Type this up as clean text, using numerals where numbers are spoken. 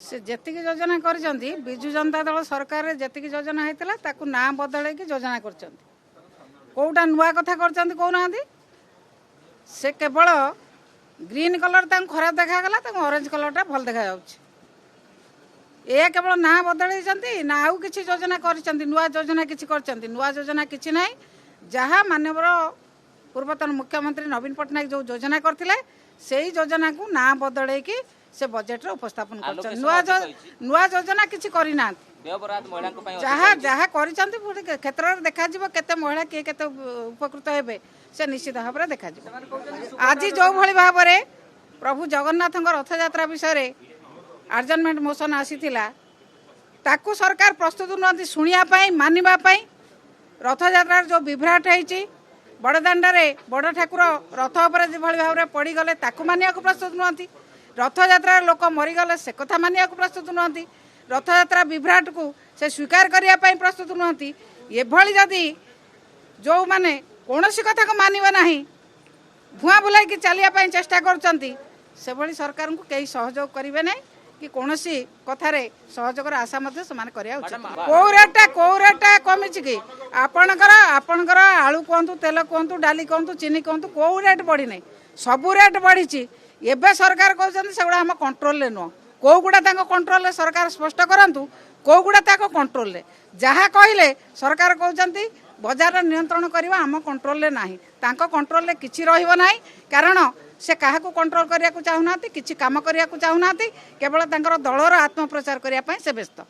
से जेतिक योजना कर विजु जनता दल सरकार जेतिक योजना होता ताकू ना बदल योजना करोटा नुआ कथा कहना से केवल ग्रीन कलर खराब देखागला ऑरेंज कलरटा भल देखा ए केवल ना बदल ना आउ कि योजना कर नुआ योजना किसी नुआ योजना किसी ना जहाँ मानवर पूर्वतन मुख्यमंत्री नवीन पट्टनायक जो योजना करते से योजना को ना बदल से बजेट रे उपस्थापन कर नुआ योजना किसी करना जहाँ जहाँ कर क्षेत्र में देखा केते महिला किए केते उपकृत हेबे से निश्चित भाव में देखा आज जो भली भाव में प्रभु जगन्नाथ रथ यात्रा विषय आर्जनमेंट मोशन आसीथिला ताकू सरकार प्रस्तुत नुहति शुणिया मानिबा रथ यात्रा जो विभ्राट होती बड़दाण्डे बड़ ठाकुर रथ उपर भाव में पड़गले मानिया प्रस्तुत नुहति रथ यात्रा लोक मरीगले से कथा मानिया प्रस्तुत नुहति रथ यात्रा विभ्राट को से स्वीकार करने प्रस्तुत नुहति एभली जदि जो माने कौन सी कथा को मानवे ना भुआ बुलाई चलिया चेष्टा कर सरकार को कई सहयोग करेंगे ना कि कौन सी कथार सहयोग आशा कौ रेटा कमी कि आपणकर आलू कहतु तेल कहतु डाली कहतु चीनी कहतु कौ रेट बढ़ी ना सबू रेट बढ़ी एवं सरकार कहते से गुड़ा आम कंट्रोल नुह कौ गुड़ा कंट्रोल सरकार स्पष्ट करूँ कौ गुड़ा कंट्रोल जहाँ कहले सरकार कहते बजार नियंत्रण करवा आम कंट्रोल ना कंट्रोल किसी रहा कारण से क्या कंट्रोल करने को चाहूना किसी कम करने को चाहूना केवल दलर आत्मप्रचार करने से व्यस्त।